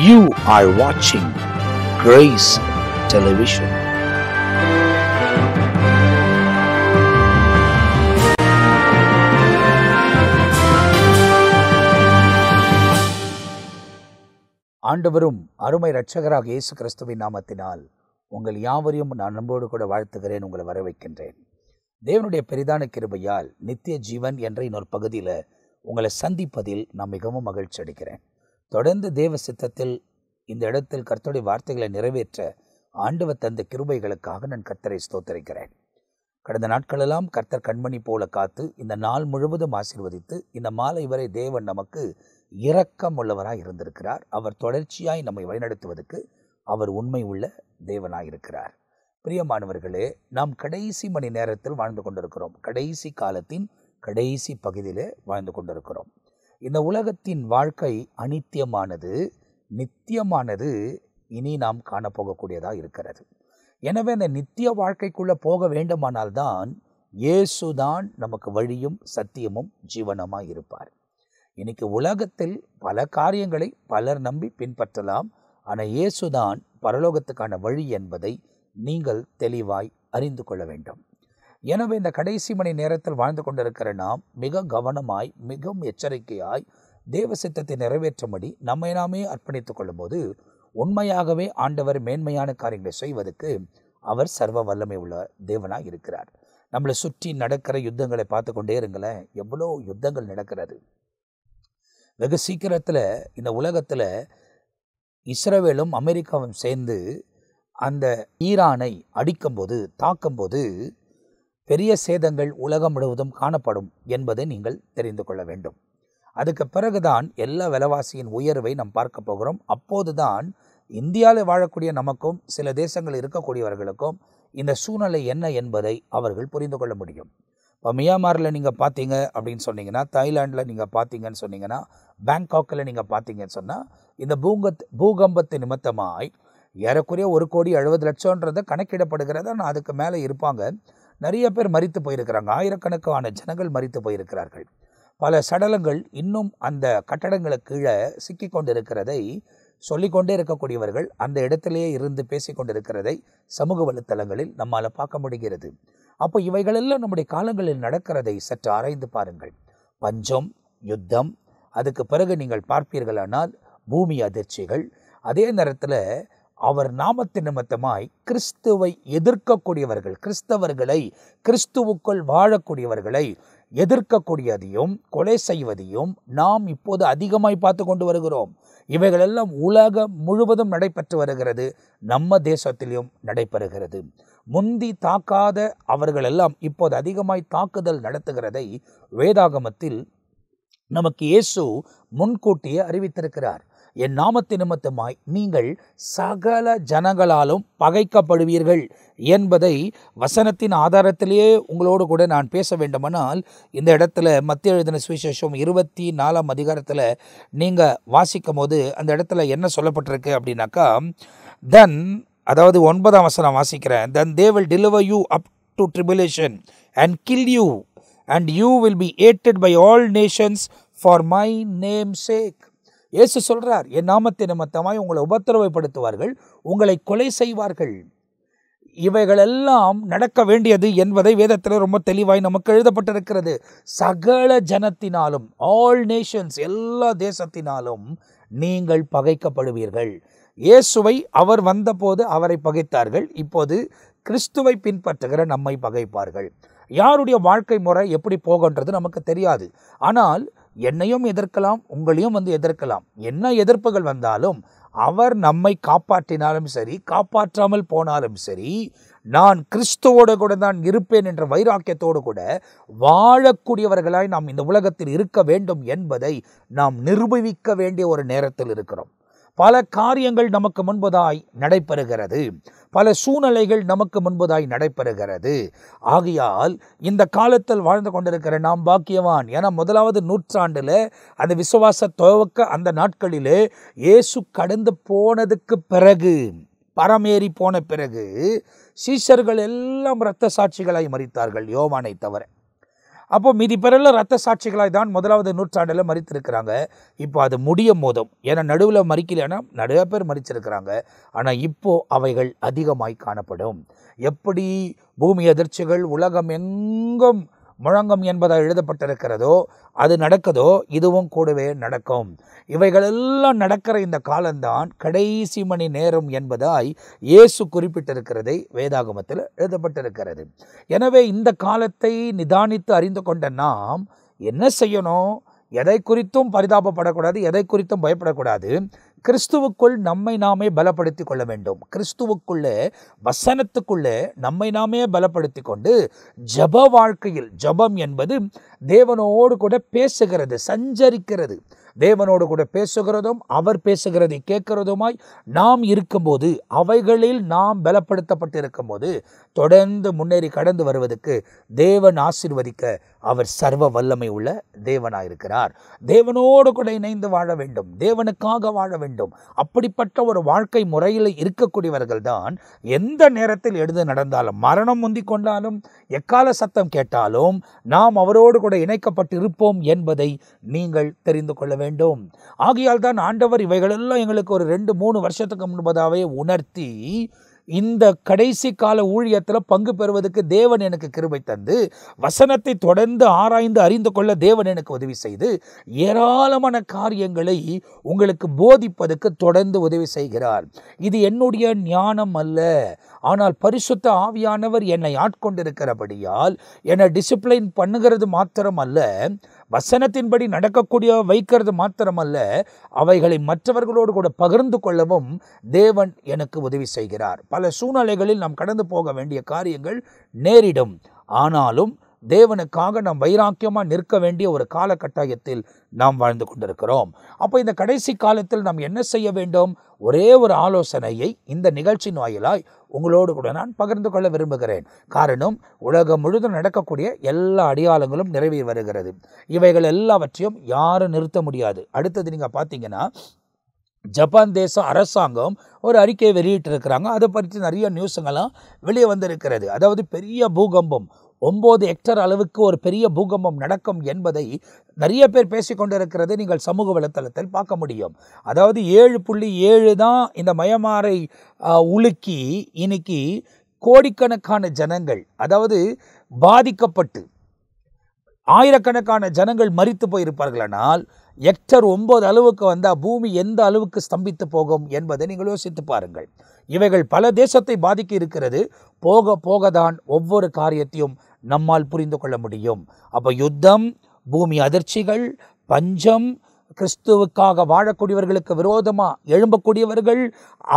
You are watching Grace Television. ஆண்டவரும் அருமை இரட்சகராக இயேசு கிறிஸ்துவின் நாமத்தினால் உங்கள் யாவரையும் நான் அன்போடு கூட வாழ்த்துகிறேன், உங்களை வரவேற்கின்றேன். தேவனுடைய பெரிதான கிருபையால் நித்திய ஜீவன் என்ற இன்னொரு பகுதியில் உங்களை சந்திப்பதில் நான் மிகவும் மகிழ்ச்சி அடைகிறேன். தொடர்ந்து தேவ சித்தத்தில் இந்த இடத்தில் கர்த்தருடைய வார்த்தைகளை நிறைவேற்ற ஆண்டவர் தந்த கிருபைகளுக்காக நான் கர்த்தரை ஸ்தோத்தரிக்கிறேன். கடந்த நாட்களெல்லாம் கர்த்தர் கண்மணி போல காத்து இந்த நாள் முழுவதும் ஆசீர்வதித்து இந்த மாலை வரை தேவன் நமக்கு இரக்கம் உள்ளவராய் இருந்திருக்கிறார். அவர் தொடர்ச்சியாய் நம்மை வழிநடத்துவதற்கு அவர் உண்மை உள்ள தேவனாயிருக்கிறார். பிரியமானவர்களே, நாம் கடைசி மணி நேரத்தில் வாழ்ந்து கொண்டிருக்கிறோம். கடைசி காலத்தின் கடைசி பகுதியிலே வாழ்ந்து கொண்டிருக்கிறோம். இந்த உலகத்தின் வாழ்க்கை அனித்தியமானது, நித்தியமானது இனி நாம் காணப்போகக்கூடியதாக இருக்கிறது. எனவே அந்த நித்திய வாழ்க்கைக்குள்ளே போக வேண்டுமானால்தான் இயேசுதான் நமக்கு வழியும் சத்தியமும் ஜீவனமாக இருப்பார். இன்னைக்கு உலகத்தில் பல காரியங்களை பலர் நம்பி பின்பற்றலாம். ஆனால் இயேசுதான் பரலோகத்துக்கான வழி என்பதை நீங்கள் தெளிவாய் அறிந்து கொள்ள வேண்டும். எனவே இந்த கடைசி மணி நேரத்தில் வாழ்ந்து கொண்டிருக்கிற நாம் மிக கவனமாய், மிகவும் எச்சரிக்கையாய் தேவ சித்தத்தை நிறைவேற்றும்படி நம்மை நாமே அர்ப்பணித்துக் கொள்ளும் போது உண்மையாகவே ஆண்டவர் மேன்மையான காரியங்களை செய்வதற்கு அவர் சர்வ வல்லமை உள்ள தேவனாய் இருக்கிறார். நம்மளை சுற்றி நடக்கிற யுத்தங்களை பார்த்து கொண்டே இருங்களேன். எவ்வளோ யுத்தங்கள் நடக்கிறது. வெகு சீக்கிரத்தில் இந்த உலகத்தில் இஸ்ரவேலும் அமெரிக்காவும் சேர்ந்து அந்த ஈரானை அடிக்கும்போது, தாக்கும்போது பெரிய சேதங்கள் உலகம் முழுவதும் காணப்படும் என்பதை நீங்கள் தெரிந்து கொள்ள வேண்டும். அதுக்கு பிறகுதான் எல்லா விலைவாசியின் உயர்வை நாம் பார்க்க போகிறோம். அப்போதுதான் இந்தியாவில் வாழக்கூடிய நமக்கும் சில தேசங்கள் இருக்கக்கூடியவர்களுக்கும் இந்த சூழ்நிலை என்ன என்பதை அவர்கள் புரிந்து கொள்ள முடியும். இப்போ மியான்மரில் நீங்கள் பார்த்தீங்க அப்படின்னு சொன்னீங்கன்னா, தாய்லாண்டில் நீங்கள் பார்த்தீங்கன்னு சொன்னீங்கன்னா, பேங்காக்கில் நீங்கள் பார்த்தீங்கன்னு சொன்னால், இந்த பூகம்பத்து நிமித்தமாய் ஏறக்குறைய 1,70,00,000 கணக்கிடப்படுகிறது. ஆனால் அதுக்கு மேலே இருப்பாங்க. நிறைய பேர் மரித்து போயிருக்கிறாங்க. ஆயிரக்கணக்கான ஜனங்கள் மரித்து போயிருக்கிறார்கள். பல சடலங்கள் இன்னும் அந்த கட்டடங்களுக்கு கீழே சிக்கி கொண்டிருக்கிறதை சொல்லிக்கொண்டே இருக்கக்கூடியவர்கள் அந்த இடத்திலேயே இருந்து பேசி கொண்டிருக்கிறதை சமூக வலைத்தளங்களில் நம்மால் பார்க்க முடிகிறது. அப்போ இவைகளெல்லாம் நம்முடைய காலங்களில் நடக்கிறதை சற்று ஆராய்ந்து பாருங்கள். பஞ்சம், யுத்தம், அதுக்கு பிறகு நீங்கள் பார்ப்பீர்களானால் பூமி அதிர்ச்சிகள், அதே நேரத்தில் அவர் நாமத்தின் நிமித்தமாய் கிறிஸ்துவை எதிர்க்கக்கூடியவர்கள், கிறிஸ்தவர்களை, கிறிஸ்துவுக்குள் வாழக்கூடியவர்களை எதிர்க்கக்கூடியதையும் கொலை செய்வதையும் நாம் இப்போது அதிகமாய் பார்த்து கொண்டு வருகிறோம். இவைகளெல்லாம் உலகம் முழுவதும் நடைபெற்று வருகிறது. நம்ம தேசத்திலும் நடைபெறுகிறது. முந்தி தாக்காத அவர்களெல்லாம் இப்போது அதிகமாய் தாக்குதல் நடத்துகிறதை வேதாகமத்தில் நமக்கு இயேசு முன்கூட்டியே அறிவித்திருக்கிறார். என் நாமத்தின் நிமித்தமாய் நீங்கள் சகல ஜனங்களாலும் பகைக்கப்படுவீர்கள் என்பதை வசனத்தின் ஆதாரத்திலேயே உங்களோடு கூட நான் பேச வேண்டுமானால் இந்த இடத்துல மத்தேயு எழுதின சுவிசேஷம் 24ஆம் அதிகாரத்தில் நீங்கள் வாசிக்கும் போது அந்த இடத்துல என்ன சொல்லப்பட்டிருக்கு அப்படின்னாக்கா, தென், அதாவது 9ஆம் வசனம் வாசிக்கிறேன். Then they will deliver you up to tribulation and kill you and you will be hated by all nations for my name's sake. இயேசு சொல்றார், என் நாமத்தின் நிமித்தமாய் உங்களை உபத்திரவப்படுத்துவார்கள், உங்களை கொலை செய்வார்கள். இவைகளெல்லாம் நடக்க வேண்டியது என்பதை வேதத்தில் ரொம்ப தெளிவாய் நமக்கு எழுதப்பட்டிருக்கிறது. சகல ஜனத்தினாலும், ஆல் நேஷன்ஸ், எல்லா தேசத்தினாலும் நீங்கள் பகைக்கப்படுவீர்கள். இயேசுவை அவர் வந்தபோது அவரை பகைத்தார்கள். இப்போது கிறிஸ்துவை பின்பற்றுகிற நம்மை பகைப்பார்கள். யாருடைய வாழ்க்கை முறை எப்படி போகின்றது நமக்கு தெரியாது. ஆனால் என்னையும் எதிர்க்கலாம், உங்களையும் எதிர்க்கலாம். என்ன எதிர்ப்புகள் வந்தாலும் அவர் நம்மை காப்பாற்றினாலும் சரி, காப்பாற்றாமல் போனாலும் சரி, நான் கிறிஸ்துவோடு கூட தான் இருப்பேன் என்ற வைராக்கியத்தோடு கூட வாழக்கூடியவர்களாய் நாம் இந்த உலகத்தில் இருக்க வேண்டும் என்பதை நாம் நிரூபிக்க வேண்டிய ஒரு நேரத்தில் இருக்கிறோம். பல காரியங்கள் நமக்கு முன்பதாய் நடைபெறுகிறது. பல சூழ்நிலைகள் நமக்கு முன்பதாய் நடைபெறுகிறது. ஆகையால் இந்த காலத்தில் வாழ்ந்து கொண்டிருக்கிற நாம் பாக்கியவான். ஏன்னா 1வது நூற்றாண்டில் அந்த விசுவாச துவக்க அந்த நாட்களிலே இயேசு கடந்து போனதுக்கு பிறகு, பரமேறி போன பிறகு சீஷர்கள் எல்லாம் இரத்த சாட்சிகளாய் மரித்தார்கள், யோவானை தவிர. அப்போ மீதி பேரெல்லாம் இரத்த சாட்சிகளாய் தான் முதலாவது நூற்றாண்டில் மரித்திருக்கிறாங்க. இப்போ அது முடியும் போதும், ஏன்னா நடுவில் மறிக்கலைன்னா நிறைய பேர் மரிச்சிருக்கிறாங்க. ஆனால் இப்போ அவைகள் அதிகமாய் காணப்படும். எப்படி பூமி அதிர்ச்சிகள் உலகம் எங்கும் முழங்கும் என்பதாக எழுதப்பட்டிருக்கிறதோ அது நடக்குதோ, இதுவும் கூடவே நடக்கும். இவைகளெல்லாம் நடக்கிற இந்த காலம்தான் கடைசி மணி நேரம் என்பதாய் இயேசு குறிப்பிட்டிருக்கிறதை வேதாகமத்தில் எழுதப்பட்டிருக்கிறது. எனவே இந்த காலத்தை நிதானித்து அறிந்து கொண்ட நாம் என்ன செய்யணும்? எதை குறித்தும் பரிதாபப்படக்கூடாது, எதை குறித்தும் பயப்படக்கூடாது. கிறிஸ்துவுக்குள் நம்மை நாமே பலப்படுத்தி கொள்ள வேண்டும். கிறிஸ்துவுக்குள்ளே, வசனத்துக்குள்ளே நம்மை நாமே பலப்படுத்தி கொண்டு ஜப வாழ்க்கையில், ஜபம் என்பது தேவனோடு கூட பேசுகிறது, சஞ்சரிக்கிறது. தேவனோடு கூட பேசுகிறதும் அவர் பேசுகிறதை கேட்கிறதுமாய் நாம் இருக்கும்போது, அவைகளில் நாம் பலப்படுத்தப்பட்டிருக்கும் போது தொடர்ந்து முன்னேறி கடந்து வருவதற்கு தேவன் ஆசீர்வதிக்க அவர் சர்வ வல்லமை உள்ள தேவனாயிருக்கிறார். தேவனோடு கூட இணைந்து வாழ வேண்டும், தேவனுக்காக வாழ வேண்டும். அப்படிப்பட்ட ஒரு வாழ்க்கை முறையில் இருக்கக்கூடியவர்கள் தான் எந்த நேரத்தில் எழுந்து நடந்தாலும், மரணம் முந்தி கொண்டாலும், எக்கால சத்தம் கேட்டாலும் நாம் அவரோடு கூட இணைக்கப்பட்டு இருப்போம் என்பதை நீங்கள் தெரிந்து கொள்ள வேண்டும். ஆகையால் தான் ஆண்டவர் இவைகளெல்லாம் எங்களுக்கு ஒரு 2-3 வருஷத்துக்கு முன்பதாகவே உணர்த்தி, இந்த கடைசி கால ஊழியத்தில் பங்கு பெறுவதற்கு தேவன் எனக்கு கிருபை தந்து, வசனத்தை தொடர்ந்து ஆராய்ந்து அறிந்து கொள்ள தேவன் எனக்கு உதவி செய்து, ஏராளமான காரியங்களை உங்களுக்கு போதிப்பதற்கு தொடர்ந்து உதவி செய்கிறார். இது என்னுடைய ஞானம் அல்ல, ஆனால் பரிசுத்த ஆவியானவர் என்னை ஆட்கொண்டிருக்கிறபடியால் என்னை டிசிப்ளின் பண்ணுகிறது மாத்திரம் அல்ல, வசனத்தின்படி நடக்கக்கூடிய வைக்கிறது மாத்திரமல்ல, அவைகளை மற்றவர்களோடு கூட பகிர்ந்து கொள்ளவும் தேவன் எனக்கு உதவி செய்கிறார். பல சூழ்நிலைகளில் நாம் கடந்து போக வேண்டிய காரியங்கள் நேரிடும். ஆனாலும் தேவனுக்காக நாம் வைராக்கியமாக நிற்க வேண்டிய ஒரு காலகட்டாயத்தில் நாம் வாழ்ந்து கொண்டிருக்கிறோம். அப்போ இந்த கடைசி காலத்தில் நாம் என்ன செய்ய வேண்டும்? ஒரே ஒரு ஆலோசனையை இந்த நிகழ்ச்சியின் வாயிலாய் உங்களோடு கூட நான் பகிர்ந்து கொள்ள விரும்புகிறேன். காரணம், உலகம் முழுதும் நடக்கக்கூடிய எல்லா அடையாளங்களும் நிறைவேறி வருகிறது. இவைகள் எல்லாவற்றையும் யாரும் நிறுத்த முடியாது. அடுத்தது நீங்கள் பார்த்தீங்கன்னா, ஜப்பான் தேச அரசாங்கம் ஒரு அறிக்கையை வெளியிட்டிருக்கிறாங்க. அதை பற்றி நிறைய நியூஸுங்கெல்லாம் வெளியே வந்திருக்கிறது. அதாவது பெரிய பூகம்பம், 9 ஹெக்டர் அளவுக்கு ஒரு பெரிய பூகம்பம் நடக்கும் என்பதை நிறைய பேர் பேசிக்கொண்டிருக்கிறதை நீங்கள் சமூக வலைத்தளத்தில் பார்க்க முடியும். அதாவது 7.7 தான் இந்த மயமாரை உலுக்கி இன்னைக்கு கோடிக்கணக்கான ஜனங்கள், அதாவது பாதிக்கப்பட்டு ஆயிரக்கணக்கான ஜனங்கள் மரித்து போயிருப்பார்களானால், ஹெக்டர் 9 அளவுக்கு வந்தால் பூமி எந்த அளவுக்கு ஸ்தம்பித்து போகும் என்பதை நீங்கள் யோசித்து பாருங்கள். இவைகள் பல தேசத்தை பாதிக்க இருக்கிறது. போக போகத்தான் ஒவ்வொரு காரியத்தையும் நம்மால் புரிந்து கொள்ள முடியும். அப்போ யுத்தம், பூமி அதிர்ச்சிகள், பஞ்சம், கிறிஸ்துவுக்காக வாழக்கூடியவர்களுக்கு விரோதமாக எழும்பக்கூடியவர்கள்,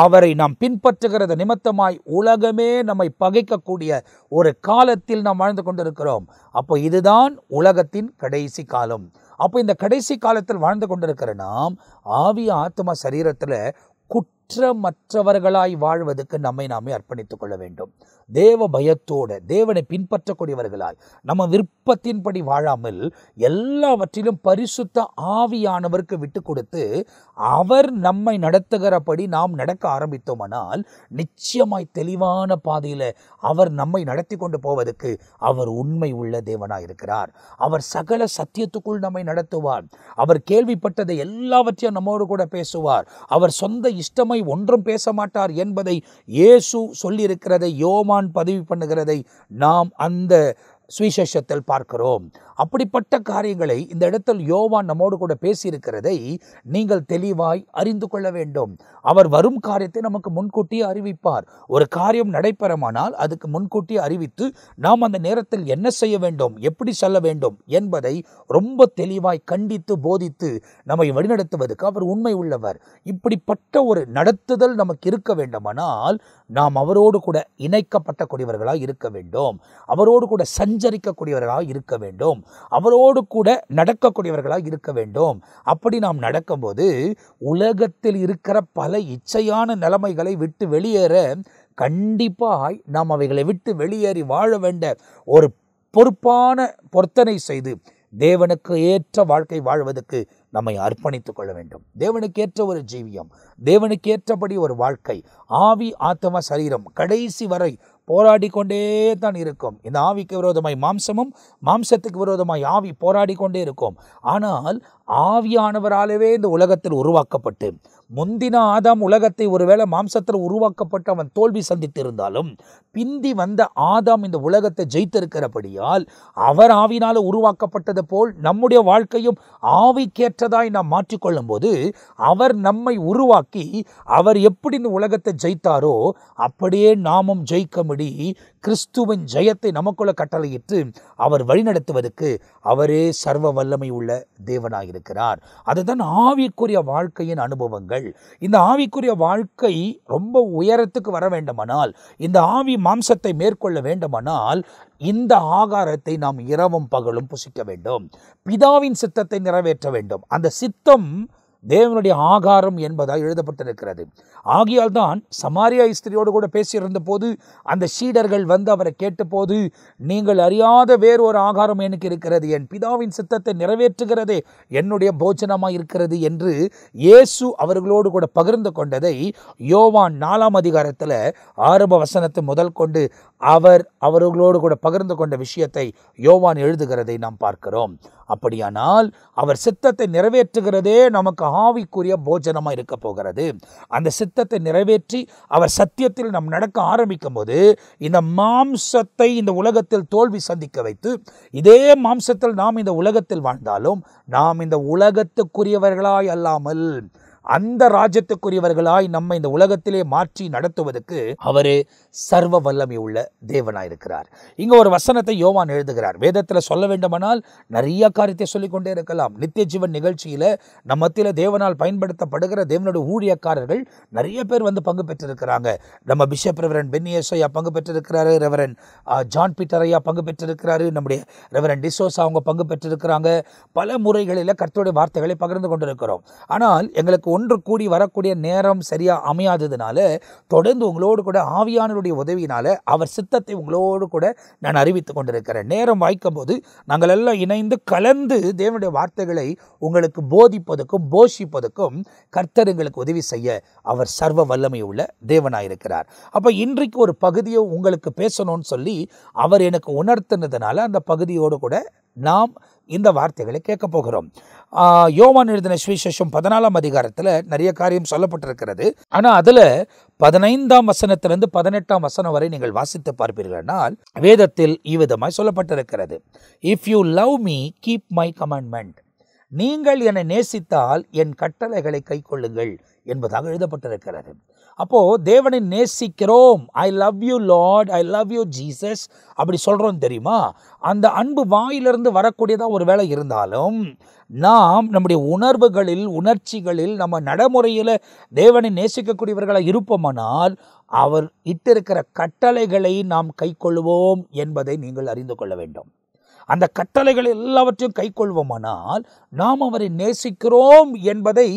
அவரை நாம் பின்பற்றுகிறது நிமித்தமாய் உலகமே நம்மை பகைக்கக்கூடிய ஒரு காலத்தில் நாம் வாழ்ந்து கொண்டிருக்கிறோம். அப்போ இதுதான் உலகத்தின் கடைசி காலம். அப்போ இந்த கடைசி காலத்தில் வாழ்ந்து கொண்டிருக்கிற நாம் ஆவி, ஆத்மா, சரீரத்தில் குற்றமற்றவர்களாய் வாழ்வதற்கு நம்மை நாமே அர்ப்பணித்துக் கொள்ள வேண்டும். தேவ பயத்தோடு தேவனை பின்பற்றக்கூடியவர்களாய், நம்ம விருப்பத்தின்படி வாழாமல் எல்லாவற்றிலும் பரிசுத்த ஆவியானவருக்கு விட்டு கொடுத்து அவர் நம்மை நடத்துகிறபடி நாம் நடக்க ஆரம்பித்தோமானால் நிச்சயமாய் தெளிவான பாதையில் அவர் நம்மை நடத்தி கொண்டு போவதற்கு அவர் உண்மை உள்ள தேவனாயிருக்கிறார். அவர் சகல சத்தியத்துக்குள் நம்மை நடத்துவார். அவர் கேள்விப்பட்டதை எல்லாவற்றையும் நம்மோடு கூட பேசுவார். அவர் சொந்த இஷ்டமை ஒன்றும் பேச மாட்டார் என்பதை இயேசு சொல்லியிருக்கிறதை, யோவான் பதிவு பண்ணுகிறதை நாம் அந்த சுவிசேஷத்தில் பார்க்கிறோம். அப்படிப்பட்ட காரியங்களை இந்த இடத்தில் யோவான் நம்மோடு கூட பேசியிருக்கிறதை நீங்கள் தெளிவாய் அறிந்து கொள்ள வேண்டும். அவர் வரும் காரியத்தை நமக்கு முன்கூட்டியே அறிவிப்பார். ஒரு காரியம் நடைபெறமானால் அதுக்கு முன்கூட்டியே அறிவித்து நாம் அந்த நேரத்தில் என்ன செய்ய வேண்டும், எப்படி செல்ல வேண்டும் என்பதை ரொம்ப தெளிவாய் கண்டித்து போதித்து நம்மை வழிநடத்துவதற்கு அவர் உண்மை உள்ளவர். இப்படிப்பட்ட ஒரு நடத்துதல் நமக்கு இருக்க வேண்டுமானால் நாம் அவரோடு கூட இணைக்கப்பட்டக்கூடியவர்களாக இருக்க வேண்டும். அவரோடு கூட சஞ்சரிக்கக்கூடியவர்களாக இருக்க வேண்டும். அவரோடு கூட நடக்கக்கூடியவர்களாக இருக்க வேண்டும். அப்படி நாம் நடக்கும்போது உலகத்தில் இருக்கிற பல இச்சையான நிலைமைகளை விட்டு வெளியேற கண்டிப்பாய் நாம் அவைகளை விட்டு வெளியேறி வாழ வேண்ட ஒரு பொறுப்பான பொருத்தனை செய்து தேவனுக்கு ஏற்ற வாழ்க்கை வாழ்வதற்கு நம்மை அர்ப்பணித்துக் கொள்ள வேண்டும். தேவனுக்கு ஏற்ற ஒரு ஜீவியம், தேவனுக்கு ஏற்றபடி ஒரு வாழ்க்கை, ஆவி, ஆத்மா, சரீரம் கடைசி வரை போராடி கொண்டே தான் இருக்கும். இந்த ஆவிக்கு விரோதமாய் மாம்சமும், மாம்சத்துக்கு விரோதமாய் ஆவி போராடி கொண்டே இருக்கும். ஆனால் ஆவியானவராலவே இந்த உலகத்தில் உருவாக்கப்பட்டு, முந்தின ஆதாம் உலகத்தை ஒருவேளை மாம்சத்தில் உருவாக்கப்பட்டு அவன் தோல்வி சந்தித்திருந்தாலும், பிந்தி வந்த ஆதாம் இந்த உலகத்தை ஜெயித்திருக்கிறபடியால் அவர் ஆவியினால உருவாக்கப்பட்டது போல் நம்முடைய வாழ்க்கையும் ஆவிக்கேற்றதாய் நாம் மாற்றிக்கொள்ளும் போது, அவர் நம்மை உருவாக்கி அவர் எப்படி இந்த உலகத்தை ஜெயித்தாரோ அப்படியே நாமும் ஜெயிக்கும்படி கிறிஸ்துவின் ஜெயத்தை நமக்குள்ள கட்டளையிட்டு அவர் வழிநடத்துவதற்கு அவரே சர்வ வல்லமை உள்ள தேவனாயிருக்கிறார். அதுதான் ஆவிக்குரிய வாழ்க்கையின் அனுபவங்கள். இந்த ஆவிக்குரிய வாழ்க்கை ரொம்ப உயரத்துக்கு வர வேண்டுமானால், இந்த ஆவி மாம்சத்தை மேற்கொள்ள வேண்டுமானால், இந்த ஆகாரத்தை நாம் இரவும் பகலும் புசிக்க வேண்டும். பிதாவின் சித்தத்தை நிறைவேற்ற வேண்டும். அந்த சித்தம் தேவனுடைய ஆகாரம் என்பதாக எழுதப்பட்டிருக்கிறது. ஆகியால் தான் சமாரியா ஸ்திரியோடு கூட பேசியிருந்த போது அந்த சீடர்கள் வந்து அவரை கேட்டபோது, நீங்கள் அறியாத வேறு ஒரு ஆகாரம் எனக்கு இருக்கிறது, என் பிதாவின் சித்தத்தை நிறைவேற்றுகிறதே என்னுடைய போஜனமாக இருக்கிறது என்று இயேசு அவர்களோடு கூட பகிர்ந்து கொண்டதை யோவான் 4ஆம் அதிகாரத்தில் ஆரம்ப வசனத்தை முதல் கொண்டு அவர்களோடு கூட பகிர்ந்து கொண்ட விஷயத்தை யோவான் எழுதுகிறதை நாம் பார்க்கிறோம். அப்படியானால் அவர் சித்தத்தை நிறைவேற்றுகிறதே நமக்கு ஆவிக்குரிய போஜனமாக இருக்க போகிறது. அந்த சித்தத்தை நிறைவேற்றி அவர் சத்தியத்தில் நாம் நடக்க ஆரம்பிக்கும் போது, இந்த மாம்சத்தை இந்த உலகத்தில் தோல்வி சந்திக்க வைத்து, இதே மாம்சத்தில் நாம் இந்த உலகத்தில் வாழ்ந்தாலும் நாம் இந்த உலகத்துக்குரியவர்களாய் அல்லாமல் அந்த ராஜ்யத்துக்குரியவர்களாய் நம்ம இந்த உலகத்திலே மாற்றி நடத்துவதற்கு அவரே சர்வ வல்லமை உள்ள தேவனாயிருக்கிறார். இங்க ஒரு வசனத்தை யோவான் எழுதுகிறார். வேதத்தில் சொல்ல வேண்டுமானால் நிறைய காரியத்தை சொல்லிக்கொண்டே இருக்கலாம். நித்திய ஜீவன் நிகழ்ச்சியில நம்ம மத்தியில தேவனால் பயன்படுத்தப்படுகிற தேவனுடைய ஊழியக்காரர்கள் நிறைய பேர் வந்து பங்கு பெற்றிருக்கிறாங்க. நம்ம பிஷப் ரெவரன் பென்னியஸ் ஐயா பங்கு பெற்றிருக்கிறாரு, ரெவரன் ஜான் பீட்டர் ஐயா பங்கு பெற்றிருக்கிறாரு, நம்முடைய ரெவரன் டிசோஸ் அவங்க பங்கு பெற்றிருக்கிறாங்க. பல முறைகளில் கர்த்தருடைய வார்த்தைகளை பகிர்ந்து கொண்டிருக்கிறோம். ஆனால் எங்களுக்கு ஒன்று கூடி வரக்கூடிய நேரம் சரியா அமையாததுனால தொடர்ந்து உங்களோடு கூட ஆவியானவருடைய உதவியினால அவர் சித்தத்தை உங்களோடு கூட நான் அறிவித்துக் கொண்டிருக்கிறேன். நேரம் வாய்க்கும் போது நாங்கள் எல்லாம் இணைந்து கலந்து தேவனுடைய வார்த்தைகளை உங்களுக்கு போதிப்பதற்கும் போஷிப்பதற்கும் கர்த்தர் எங்களுக்கு உதவி செய்ய அவர் சர்வ வல்லமை உள்ள தேவனாயிருக்கிறார். அப்ப இன்றைக்கு ஒரு பகுதியை உங்களுக்கு பேசணும்னு சொல்லி அவர் எனக்கு உணர்த்தினதுனால அந்த பகுதியோடு கூட நாம் இந்த வார்த்தைகளை கேட்க போகிறோம். யோவான் எழுதின சுவிசேஷம் 14ஆம் அதிகாரத்தில் நிறைய காரியம் சொல்லப்பட்டிருக்கிறது. ஆனால் அதில் 15ஆம் வசனத்திலிருந்து 18ஆம் வசனம் வரை நீங்கள் வாசித்து பார்ப்பீர்களானால் வேதத்தில் இவ்விதமாய் சொல்லப்பட்டிருக்கிறது. If you love me keep my commandment, நீங்கள் என்னை நேசித்தால் என் கட்டளைகளை கை கொள்ளுங்கள் என்பதாக எழுதப்பட்டிருக்கிறது. அப்போ தேவனை நேசிக்கிறோம், I love you Lord, I love you Jesus அப்படி சொல்றோம் தெரியுமா? அந்த அன்பு வாயிலிருந்து வரக்கூடியதா ஒரு வேளை இருந்தாலும் நாம் நம்முடைய உணர்வுகளில் உணர்ச்சிகளில் நம்ம நடைமுறையில் தேவனை நேசிக்கக்கூடியவர்களாக இருப்போமானால் அவர் இட்டிருக்கிற கட்டளைகளை நாம் கை கொள்வோம் என்பதை நீங்கள் அறிந்து கொள்ள வேண்டும். அந்த கட்டளைகள் எல்லாவற்றையும் கை கொள்வோமானால் நாம் அவரை நேசிக்கிறோம் என்பதை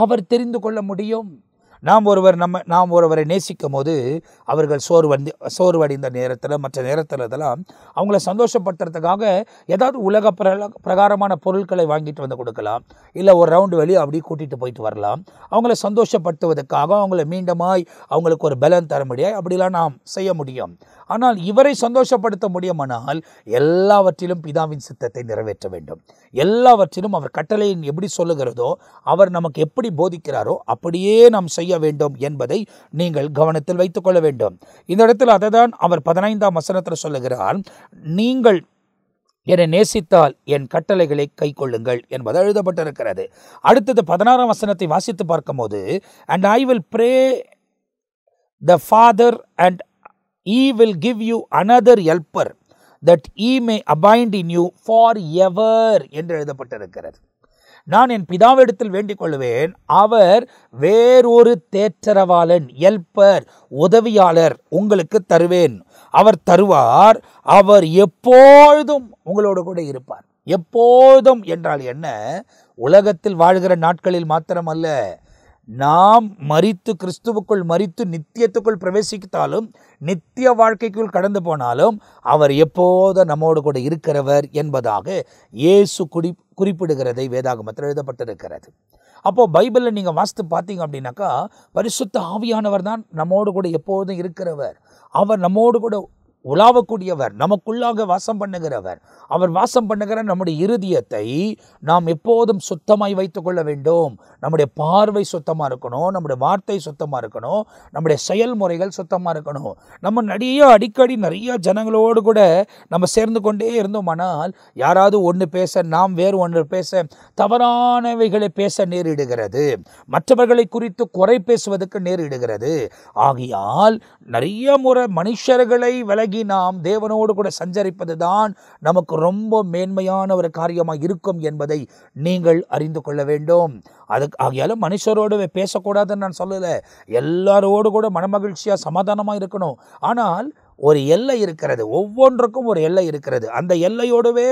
அவர் தெரிந்து கொள்ள முடியும். நாம் ஒருவரை நேசிக்கும் போது அவர்கள் சோர்வடைந்த நேரத்தில் மற்ற நேரத்தில் இதெல்லாம் அவங்கள சந்தோஷப்படுத்துறதுக்காக ஏதாவது உலக பிரகாரமான பொருட்களை வாங்கிட்டு வந்து கொடுக்கலாம், இல்லை ஒரு ரவுண்டு வெளியே அப்படியே கூட்டிகிட்டு போயிட்டு வரலாம். அவங்கள சந்தோஷப்படுத்துவதற்காக அவங்கள மீண்டுமாய் அவங்களுக்கு ஒரு பலன் தர முடியாது, அப்படிலாம் நாம் செய்ய முடியும். ஆனால் இவரை சந்தோஷப்படுத்த முடியுமானால் எல்லாவற்றிலும் பிதாவின் சித்தத்தை நிறைவேற்ற வேண்டும். எல்லாவற்றிலும் அவர் கட்டளையின் எப்படி சொல்லுகிறதோ, அவர் நமக்கு எப்படி போதிக்கிறாரோ அப்படியே நாம் செய்ய வேண்டும் என்பதை நீங்கள் கவனத்தில் வைத்துக் கொள்ள வேண்டும். இந்த இடத்தில் அதைதான் அவர் 15ஆம் வசனத்தில் சொல்லுகிறார். நீங்கள் என்னை நேசித்தால் என் கட்டளைகளை கை கொள்ளுங்கள் என்பது எழுதப்பட்டிருக்கிறது. அடுத்தது 16ஆம் வசனத்தை வாசித்து பார்க்கும் போது, and I will pray the Father and he will give you another helper that he may abide in you forever என்று எழுதப்பட்டிருக்கிறது. நான் என் பிதாவிடத்தில் வேண்டிக் கொள்வேன், அவர் வேறொரு தேற்றரவாளன், ஹெல்ப்பர், உதவியாளர் உங்களுக்கு தருவேன். அவர் தருவார், அவர் எப்பொழுதும் உங்களோடு கூட இருப்பார். எப்போதும் என்றால் என்ன? உலகத்தில் வாழ்கிற நாட்களில் மாத்திரமல்ல, நாம் மரித்து கிறிஸ்துவுக்குள் மரித்து நித்தியத்துக்குள் பிரவேசித்தாலும் நித்திய வாழ்க்கைக்குள் கடந்து போனாலும் அவர் எப்போதும் நம்மோடு கூட இருக்கிறவர் என்பதாக இயேசு குறிப்பிடுகிறதை வேதாகமத்தில் எழுதப்பட்டிருக்கிறது. அப்போ பைபிளில் நீங்கள் வாசித்து பார்த்தீங்க அப்படின்னாக்கா, பரிசுத்த ஆவியானவர் தான் நம்மோடு கூட எப்போதும் இருக்கிறவர். அவர் நம்மோடு கூட உலாவக்கூடியவர், நமக்குள்ளாக வாசம் பண்ணுகிறவர். அவர் வாசம் பண்ணுகிற நம்முடைய இருதயத்தை நாம் எப்போதும் சுத்தமாய் வைத்துக் கொள்ள வேண்டும். நம்முடைய பார்வை சுத்தமாக இருக்கணும், நம்முடைய வார்த்தை சுத்தமாக இருக்கணும், நம்முடைய செயல்முறைகள் சுத்தமாக இருக்கணும். நம்ம அடிக்கடி நிறைய ஜனங்களோடு கூட நம்ம சேர்ந்து கொண்டே இருந்தோமானால் யாராவது ஒன்று பேச, நாம் வேறு ஒன்று பேச, தவறானவைகளை பேச நேரிடுகிறது, மற்றவர்களை குறித்து குறை பேசுவதற்கு நேரிடுகிறது. ஆகையால் நிறைய முறை மனுஷர்களை விலகி நாம் தேவனோடு கூட சஞ்சரிப்பது தான் நமக்கு ரொம்ப மேன்மையான ஒரு காரியமாக இருக்கும் என்பதை நீங்கள் அறிந்து கொள்ள வேண்டும். ஆகையால மனுஷரோடு பேசக்கூடாதுன்னு நான் சொல்லலை. எல்லாரோடு கூட மனமகிழ்ச்சியாக சமாதானமாக இருக்கணும். ஆனால் ஒரு எல்லை இருக்கிறது, ஒவ்வொன்றுக்கும் ஒரு எல்லை இருக்கிறது. அந்த எல்லையோடவே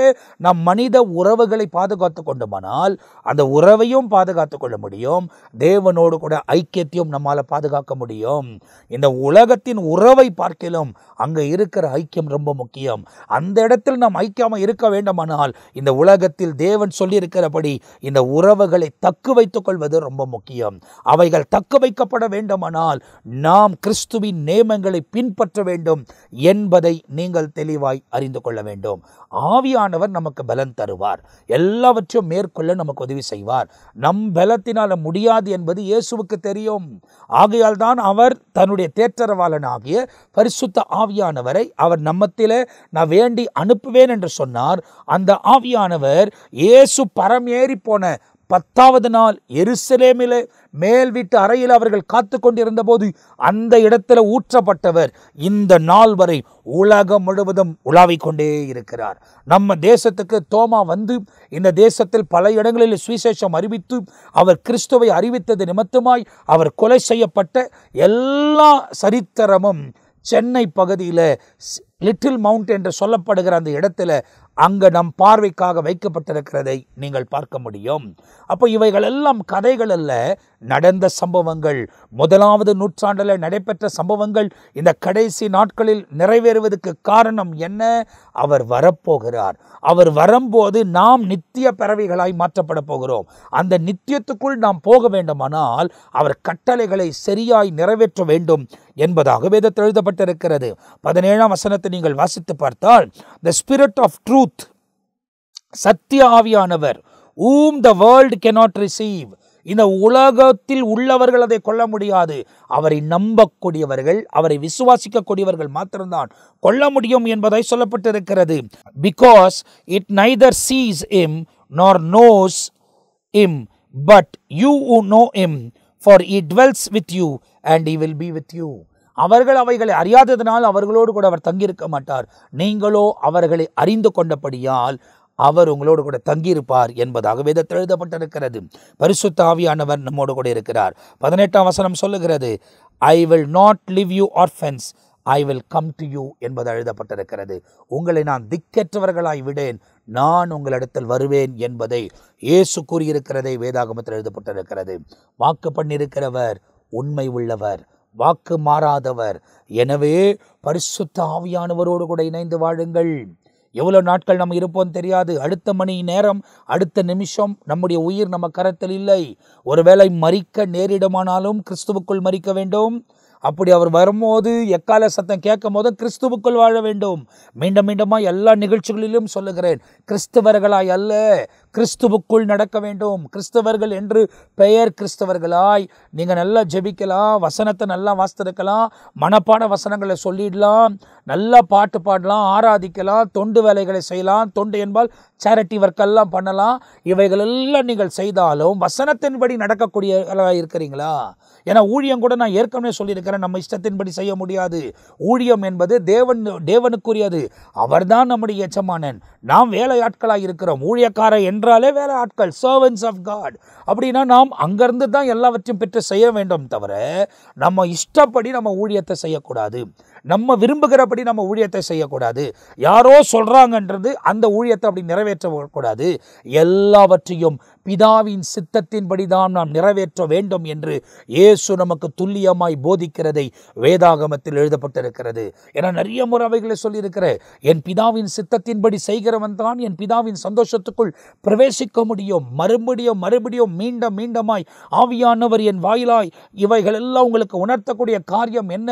நம் மனித உறவுகளை பாதுகாத்து கொண்டோமானால் அந்த உறவையும் பாதுகாத்து கொள்ள முடியும், தேவனோடு கூட ஐக்கியத்தையும் நம்மால் பாதுகாக்க முடியும். இந்த உலகத்தின் உறவை பார்க்கிலும் அங்கே இருக்கிற ஐக்கியம் ரொம்ப முக்கியம். அந்த இடத்தில் நாம் ஐக்கியமாக இருக்க வேண்டுமானால் இந்த உலகத்தில் தேவன் சொல்லியிருக்கிறபடி இந்த உறவுகளை தக்கு வைத்துக் கொள்வது ரொம்ப முக்கியம். அவைகள் தக்க வைக்கப்பட வேண்டுமானால் நாம் கிறிஸ்துவின் நியமங்களை பின்பற்ற வேண்டும் என்பதை நீங்கள் தெளிவாய் அறிந்து கொள்ள வேண்டும். ஆவியானவர் நமக்கு பலன் தருவார், எல்லாவற்றையும் மேற்கொள்ள நமக்கு உதவி செய்வார். நம் பலத்தினால முடியாது என்பது இயேசுவுக்கு தெரியும். ஆகையால் தான் அவர் தன்னுடைய தேற்றரவாளனாகிய பரிசுத்த ஆவியானவரை அவர் நம்மத்திலே நான் வேண்டி அனுப்புவேன் என்று சொன்னார். அந்த ஆவியானவர் இயேசு பரமேறி போன 10வது நாள் எருசலேமிலே மேல் வீட்டு அறையில் அவர்கள் காத்து கொண்டிருந்த போது அந்த இடத்துல ஊற்றப்பட்டவர் இந்த நாள் வரை உலகம் முழுவதும் உலாவிக் கொண்டே இருக்கிறார். நம்ம தேசத்துக்கு தோமா வந்து இந்த தேசத்தில் பல இடங்களில் சுவிசேஷம் அறிவித்து அவர் கிறிஸ்துவை அறிவித்தது நிமித்தமாய் அவர் கொலை செய்யப்பட்ட எல்லா சரித்திரமும் சென்னை பகுதியில் லிட்டில் மவுண்ட் என்று சொல்லப்படுகிற அந்த இடத்துல அங்கே நம் பார்வைக்காக வைக்கப்பட்டிருக்கிறதை நீங்கள் பார்க்க முடியும். அப்போ இவைகள் எல்லாம் கதைகள் அல்ல, நடந்த சம்பவங்கள். 1வது நூற்றாண்டில் நடைபெற்ற சம்பவங்கள் இந்த கடைசி நாட்களில் நிறைவேறுவதற்கு காரணம் என்ன? அவர் வரப்போகிறார். அவர் வரும்போது நாம் நித்திய பிறவிகளாய் மாற்றப்பட போகிறோம். அந்த நித்தியத்துக்குள் நாம் போக வேண்டுமானால் அவர் கட்டளைகளை சரியாய் நிறைவேற்ற வேண்டும் என்பதாக வேதத்தில் எழுதப்பட்டிருக்கிறது. 17ஆம் வசனத்தை நீங்கள் வாசித்து பார்த்தால், the spirit of truth, சத்திய ஆவியானவர், whom the world cannot receive, இந்த உலகத்தில் உள்ளவர்கள் அதை கொள்ள முடியாது. அவரை நம்பக்கூடியவர்கள், அவரை விசுவாசிக்கக்கூடியவர்கள் மாத்திரம்தான் கொள்ள முடியும் என்பதை சொல்லப்பட்டிருக்கிறது. because it neither sees him nor knows him, but you who know him, for he dwells with you and he will be with you. அவர்கள் அவைகளை அறியாததினால் அவர்களோடு கூட அவர் தங்கியிருக்க மாட்டார். நீங்களோ அவர்களை அறிந்து கொண்டபடியால் அவர் உங்களோடு கூட தங்கியிருப்பார் என்பதாக வேதத்தில் எழுதப்பட்டிருக்கிறது. பரிசுத்த ஆவியானவர் நம்மோடு கூட இருக்கிறார். 18ஆம் வசனம் சொல்லுகிறது, I will not leave you orphans, I will come to you என்பது எழுதப்பட்டிருக்கிறது. உங்களை நான் திக்கற்றவர்களாய் விடேன், நான் உங்களிடத்தில் வருவேன் என்பதை இயேசு கூறியிருக்கிறதை வேதாகமத்தில் எழுதப்பட்டிருக்கிறது. வாக்கு பண்ணியிருக்கிறவர் உண்மை உள்ளவர், வாக்கு மாறாதவர். எனவே பரிசுத்த ஆவியானவரோடு கூட இணைந்து வாழுங்கள். எவ்வளோ நாட்கள் நம்ம இருப்போம் தெரியாது. அடுத்த மணி நேரம், அடுத்த நிமிஷம் நம்முடைய உயிர் நம்ம கரத்தில் இல்லை. ஒருவேளை மரிக்க நேரிடமானாலும் கிறிஸ்துவுக்குள் மரிக்க வேண்டும். அப்படி அவர் வரும்போது எக்கால சத்தம் கேட்கும் போது கிறிஸ்துவுக்குள் வாழ வேண்டும். மீண்டும் மீண்டுமாக எல்லா நிகழ்ச்சிகளிலும் சொல்லுகிறேன், கிறிஸ்தவர்களாய் அல்ல, கிறிஸ்துவுக்குள் நடக்க வேண்டும். கிறிஸ்தவர்கள் என்று பெயர் கிறிஸ்தவர்களாய் நீங்கள் நல்லா ஜெபிக்கலாம், வசனத்தை நல்லா வாசித்திருக்கலாம், மனப்பாட வசனங்களை சொல்லிடலாம், நல்லா பாட்டு பாடலாம், ஆராதிக்கலாம், தொண்டு வேலைகளை செய்யலாம். தொண்டு என்பால் சேரிட்டி ஒர்க்கெல்லாம் பண்ணலாம். இவைகளெல்லாம் நீங்கள் செய்தாலும் வசனத்தின்படி நடக்கக்கூடிய இருக்கிறீங்களா? ஏன்னா ஊழியம் கூட நான் ஏற்கனவே சொல்லியிருக்கிறேன், நம்ம இஷ்டத்தின்படி செய்ய முடியாது. ஊழியம் என்பது தேவனுக்குரியது. அவர்தான் நம்முடைய எஜமானன். நாம் வேலையாட்களாக இருக்கிறோம். ஊழியக்காரர் என்றாலே வேலை ஆட்கள், சர்வன்ட்ஸ் ஆஃப் காட். அப்படின்னா நாம் அங்கிருந்து தான் எல்லாவற்றையும் பெற்று செய்ய வேண்டும் தவிர நம்ம இஷ்டப்படி நம்ம ஊழியத்தை செய்யக்கூடாது. நம்ம விரும்புகிறபடி நம்ம ஊழியத்தை செய்யக்கூடாது. யாரோ சொல்கிறாங்கன்றது அந்த ஊழியத்தை அப்படி நிறைவேற்றக்கூடாது. எல்லாவற்றையும் பிதாவின் சித்தத்தின்படிதான் நாம் நிறைவேற்ற வேண்டும் என்று இயேசு நமக்கு துல்லியமாய் போதிக்கிறதை வேதாகமத்தில் எழுதப்பட்டிருக்கிறது. ஏன்னா நிறைய முறை அவைகளை சொல்லியிருக்கிற, என் பிதாவின் சித்தத்தின்படி செய்கிறவன் தான் என் பிதாவின் சந்தோஷத்துக்குள் பிரவேசிக்க முடியும். மறுபடியும் மீண்டுமாய் ஆவியானவர் என் வாயிலாய் இவைகள் எல்லாம் உங்களுக்கு உணர்த்தக்கூடிய காரியம் என்ன?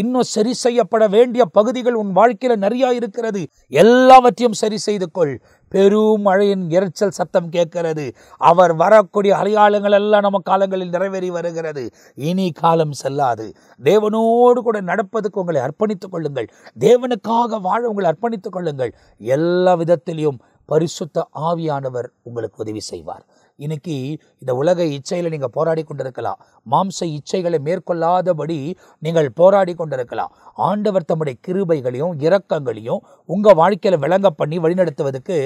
இன்னும் சரி செய்யப்பட வேண்டிய பகுதிகள் உன் வாழ்க்கையில் நிறைய இருக்கிறது. எல்லாவற்றையும் சரி செய்து கொள். பெரும் மழையின் இரைச்சல் சத்தம் கேட்கிறது. அவர் வரக்கூடிய அடையாளங்கள் எல்லாம் நம்ம காலங்களில் நிறைவேறி வருகிறது. இனி காலம் செல்லாது. தேவனோடு கூட நடப்பதுக்கு உங்களை அர்ப்பணித்துக் கொள்ளுங்கள். தேவனுக்காக வாழ உங்களை அர்ப்பணித்துக் கொள்ளுங்கள். எல்லா விதத்திலையும் பரிசுத்த ஆவியானவர் உங்களுக்கு உதவி செய்வார். இன்னைக்கு இந்த உலக இச்சையில நீங்க போராடி கொண்டிருக்கலாம். மாம்ச இச்சைகளை மேற்கொள்ளாதபடி நீங்கள் போராடி கொண்டிருக்கலாம். ஆண்டவர் தம்முடைய கிருபைகளையும் இரக்கங்களையும் உங்க வாழ்க்கையில விளங்க பண்ணி வழிநடத்துவதற்கு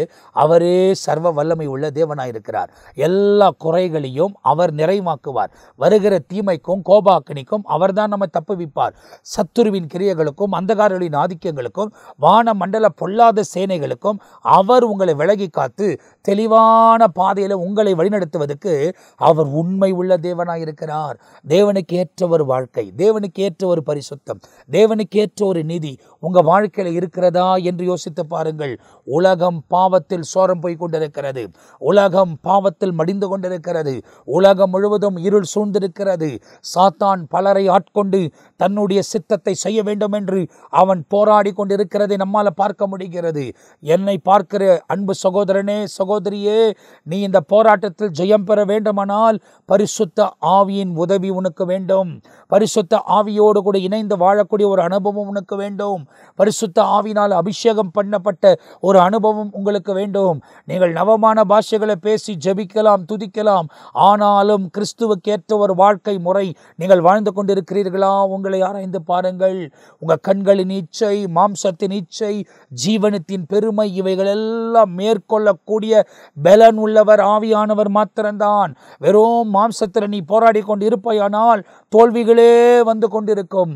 அவரே சர்வ வல்லமை உள்ள தேவனாயிருக்கிறார். எல்லா குறைகளையும் அவர் நிறைவாக்குவார். வருகிற தீமைக்கும் கோபாக்கினிக்கும் அவர்தான் நம்மை தப்புவிப்பார். சத்துருவின் கிரியைகளுக்கும் அந்தகாரர்களின் ஆதிக்கங்களுக்கும் வான மண்டல பொல்லாத சேனைகளுக்கும் அவர் உங்களை விலகி காத்து தெளிவான பாதையில உங்களை வழிநடத்துவதற்கு அவர் உண்மை உள்ள தேவனாயிருக்கிறார். தேவனுக்கு ஏற்ற ஒரு வாழ்க்கை, தேவனுக்கு ஏற்ற ஒரு பரிசுத்தம், தேவனுக்கு ஏற்ற ஒரு நீதி உங்க வாழ்க்கையில இருக்கிறதா என்று யோசித்து பாருங்கள். உலகம் பாவத்தில் சோரம் போய் கொண்டிருக்கிறது. உலகம் பாவத்தில் மடிந்து கொண்டிருக்கிறது. உலகம் முழுவதும் இருள் சூழ்ந்திருக்கிறது. சாத்தான் பலரை ஆட்கொண்டு தன்னுடைய சித்தத்தை செய்ய வேண்டும் என்று அவன் போராடி கொண்டிருக்கிறதை நம்மால பார்க்க முடிகிறது. என்னை பார்க்கிற அன்பு சகோதரனே, சகோதரியே, நீ இந்த போராட்டத்தில் ஜெயம் பெற வேண்டுமானால் பரிசுத்த ஆவியின் உதவி உனக்கு வேண்டும். பரிசுத்த ஆவியோடு கூட இணைந்து வாழக்கூடிய ஒரு அனுபவம் உனக்கு வேண்டும். பரிசுத்த ஆவினால் அபிஷேகம் பண்ணப்பட்ட ஒரு அனுபவம் உங்களுக்கு வேண்டும். நீங்கள் நவமான பாஷைகளை பேசி ஜெபிக்கலாம், துதிக்கலாம். ஆனாலும் கிறிஸ்துவுக்கேற்ற ஒரு வாழ்க்கை முறை நீங்கள் வாழ்ந்து கொண்டிருக்கிறீர்களா? உங்களை ஆராய்ந்து பாருங்கள். உங்க கண்களின் இச்சை, மாம்சத்தின் இச்சை, ஜீவனத்தின் பெருமை, இவைகள் எல்லாம் மேற்கொள்ளக்கூடிய பலன் உள்ளவர் ஆவியானவர் மாத்திரம்தான். வெறும் மாம்சத்தில் நீ போராடி கொண்டு இருப்பாயானால் தோல்விகளே வந்து கொண்டிருக்கும்.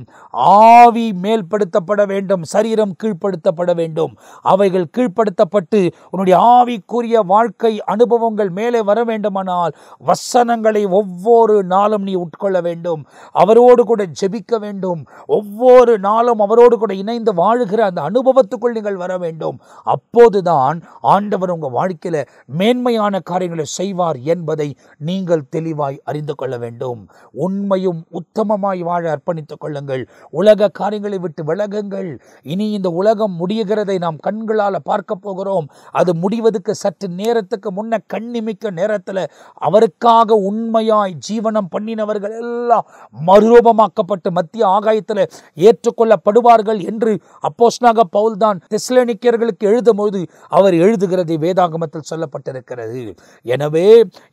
ஆவி மேல்படுத்தப்பட வேண்டும், சரீரம் கீழ்ப்படுத்தப்பட வேண்டும். அவைகள் கீழ்ப்படுத்தப்பட்டு உன்னுடைய ஆவிக்குரிய வாழ்க்கை அனுபவங்கள் மேலே வர வேண்டுமானால் வசனங்களை ஒவ்வொரு நாளும் நீ உட்கொள்ள வேண்டும். அவரோடு கூட ஜெபிக்க வேண்டும். ஒவ்வொரு நாளும் அவரோடு கூட இணைந்து வாழுகிற அந்த அனுபவத்துக்குள் நீங்கள் வர வேண்டும். அப்போதுதான் ஆண்டவர் உங்க வாழ்க்கையில மேன்மையான காரியங்களை செய்வார் என்பதை நீங்கள் தெளிவாய் அறிந்து கொள்ள வேண்டும். உண்மையும் உத்தமமாய் வாழ அர்ப்பணித்துக் கொள்ளுங்கள். உலக காரியங்களை விட்டு விலகுங்கள். இனி இந்த உலகம் முடிகிறதை நாம் கண்களால் பார்க்க போகிறோம். அது முடிவதற்கு சற்று நேரத்துக்கு முன்ன கண்ணிமிக்க நேரத்தில் அவருக்காக உண்மையாய் ஜீவனம் பண்ணினவர்கள் எல்லாம் மறுரூபமாக்கப்பட்டு மத்திய ஆகாயத்தில் ஏற்றுக்கொள்ளப்படுவார்கள் என்று அப்போஸ்தலனாக பவுல் தான் தெசலோனிக்கேயர்களுக்கு எழுதும்போது அவர் எழுதுகிறதை வேதாகமத்தில் சொல்லப்பட்டிருக்கிறது. எனவே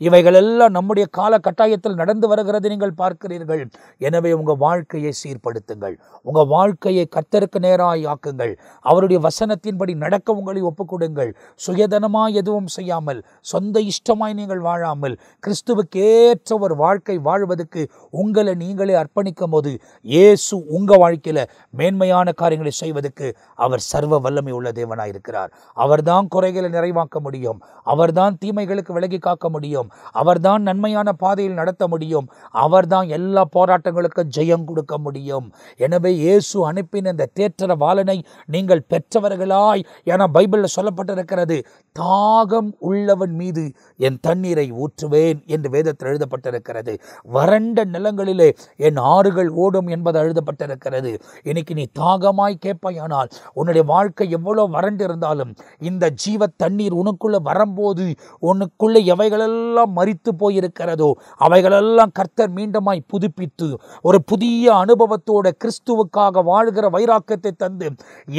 இவைகள் எல்லாம் நம்முடைய கால கட்டாயத்தில் நடந்து வருகிறது நீங்கள் பார்க்கிறீர்கள். எனவே உங்க வாழ்க்கையை சீர்படுத்துங்கள். உங்க வாழ்க்கையை கர்த்தருக்கு நேராய் ஆக்குங்கள். அவருடைய வசனத்தின்படி நடக்க உங்களை ஒப்புக்கொடுங்கள். சுயதனமாய் எதுவும் செய்யாமல், சொந்த இஷ்டமாய் நீங்கள் வாழாமல், கிறிஸ்துவுக்கு ஏற்ற ஒரு வாழ்க்கை வாழ்வதற்கு உங்களை நீங்களே அர்ப்பணிக்கும் போது இயேசு உங்க வாழ்க்கையில மேன்மையான காரியங்களை செய்வதற்கு அவர் சர்வ வல்லமை உள்ள தேவனாய் இருக்கிறார். அவர்தான் குறைகளை நிறைவாக்க முடியும். அவர்தான் தீமைகளுக்கு விலகி காக்க முடியும். அவர்தான் நன்மையான பாதையில் நடத்த முடியும். அவர்தான் எல்லா போராட்டங்களுக்கும் ஜெயம் கொடுக்க முடியும். எனவே இயேசு அனுப்பின இந்த தேற்றர வாளனை நீங்கள் பெற்றவர்களாய், என பைபிளில் சொல்லப்பட்டிருக்கிறது, தாகம் உள்ளவன் மீது என் தண்ணீரை ஊற்றுவேன் என்று வேதத்தில் எழுதப்பட்டிருக்கிறது. வறண்ட நிலங்களிலே என் ஆறுகள் ஓடும் என்பது எழுதப்பட்டிருக்கிறது. இன்னைக்கு நீ தாகமாய் கேட்பாயானால் உன்னுடைய வாழ்க்கை எவ்வளவு வறண்டு இருந்தாலும் இந்த ஜீவ தண்ணீர் உனக்குள்ள வரும்போது உனக்குள்ள எவைகளெல்லாம் மரித்து போயிருக்கிறதோ அவைகளெல்லாம் கர்த்தர் மீண்டுமாய் புதுப்பித்து ஒரு புதிய அனுபவத்தோட கிறிஸ்துவுக்காக வாழ்கிற வைராக்கியத்தை தந்து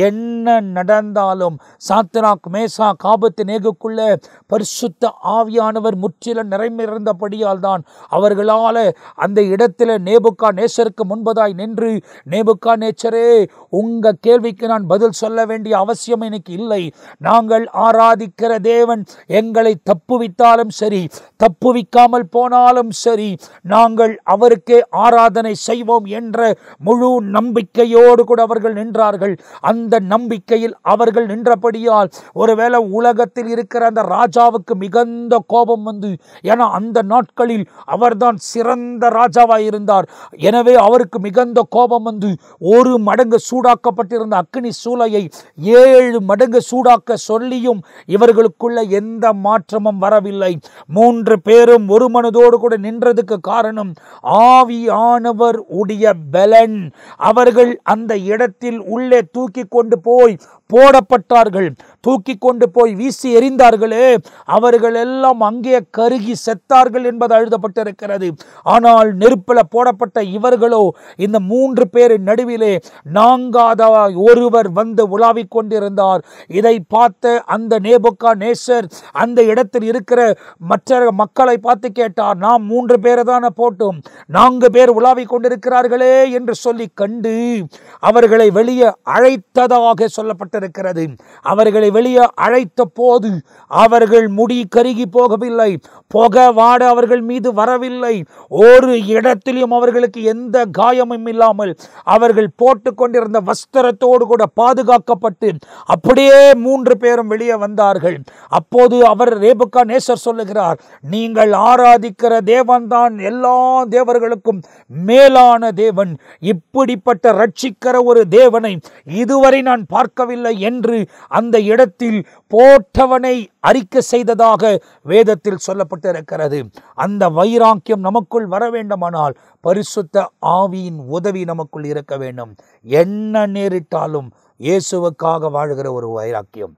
என்ன நடந்தாலும் சாத்ராக், மேசாக், ஆபேத்நேகோக்குள்ள பரிசுத்த ஆவியானவர் முற்றிலும் நிறைந்திருந்தபடியால் தான் அவர்களால அந்த இடத்துல நேபுகாத்நேச்சருக்கு முன்பதாய் நின்று, நேபுகாத்நேச்சரே, உங்க கேள்விக்கு நான் பதில் சொல்ல வேண்டிய அவசியம் எனக்கு இல்லை. நாங்கள் ஆராதிக்கிற தேவன் எங்களை தப்புவித்தாலும் சரி, தப்புவிக்காமல் போனாலும் சரி, நாங்கள் அவருக்கே ஆராதனை செய்வோம் என்ற முழு நம்பிக்கையோடு கூட அவர்கள் நின்றார்கள். அந்த நம்பிக்கையில் அவர்கள் நின்றபடியால் ஒருவேளை உலகத்தில் இருக்கிற அந்த ராஜாவுக்கு மிகுந்த கோபம் வந்து, ஏன்னா அந்த நாட்களில் அவர்தான் சிறந்த ராஜாவாய் இருந்தார். எனவே அவருக்கு மிகுந்த கோபம் வந்து ஒரு மடங்கு சூடாக்கப்பட்டிருந்த அக்கினி சூளையை 7 மடங்கு சூடாக்க சொல்லியும் இவர்களுக்குள்ள எந்த மாற்றமும் வரவில்லை. 3 பேரும் ஒரு மனதோடு கூட நின்றதுக்கு காரணம் ஆவியானவர் உடைய பலன். அவர்கள் அந்த இடத்தில் உள்ளே தூக்கி கொண்டு போய் போடப்பட்டார்கள். தூக்கி கொண்டு போய் வீசி எறிந்தார்களே, அவர்கள் எல்லாம் அங்கே கருகி செத்தார்கள் என்பது எழுதப்பட்டிருக்கிறது. ஆனால் நெருப்பில் போடப்பட்ட இவர்களோ இந்த 3 பேரின் நடுவிலே 4வது ஒருவர் வந்து உலாவிக் கொண்டிருந்தார். இதை பார்த்த அந்த நேபுகாத்நேசர் அந்த இடத்தில் இருக்கிற மற்ற மக்களை பார்த்து கேட்டார், நாம் 3 பேரை தானே போட்டோம், 4 பேர் உலாவிக் கொண்டிருக்கிறார்களே என்று சொல்லி கண்டு அவர்களை வெளியே அழைத்ததாக சொல்லப்பட்டிருக்கிறது. அவர்களை வெளியே அழைத்த போது அவர்கள் முடி கருகி போகவில்லை, புகை வாட அவர்கள் மீது வரவில்லை, ஒரு இடத்திலும் அவர்களுக்கு எந்த காயமும் இல்லாமல் அவர்கள் போட்டுக்கொண்டிருந்த வஸ்திரத்தோடு கூட பாதுகாக்கப்பட்டு அப்படியே 3 பேரும் வெளியே வந்தார்கள். அப்போது அவர் நேபுகாத்நேசர் சொல்லுகிறார், நீங்கள் ஆராதிக்கிற தேவன்தான் எல்லா தேவர்களுக்கும் மேலான தேவன், இப்படிப்பட்ட ரட்சிக்கிற ஒரு தேவனை இதுவரை நான் பார்க்கவில்லை என்று அந்த இடத்தில் போட்டவனை அறிக்கை செய்ததாக வேதத்தில் சொல்லப்பட்டிருக்கிறது. அந்த வைராக்கியம் நமக்குள் வர வேண்டுமானால் பரிசுத்த ஆவியின் உதவி நமக்குள் இருக்க வேண்டும். என்ன நேரிட்டாலும் இயேசுவுக்காக வாழ்கிற ஒரு வைராக்கியம்,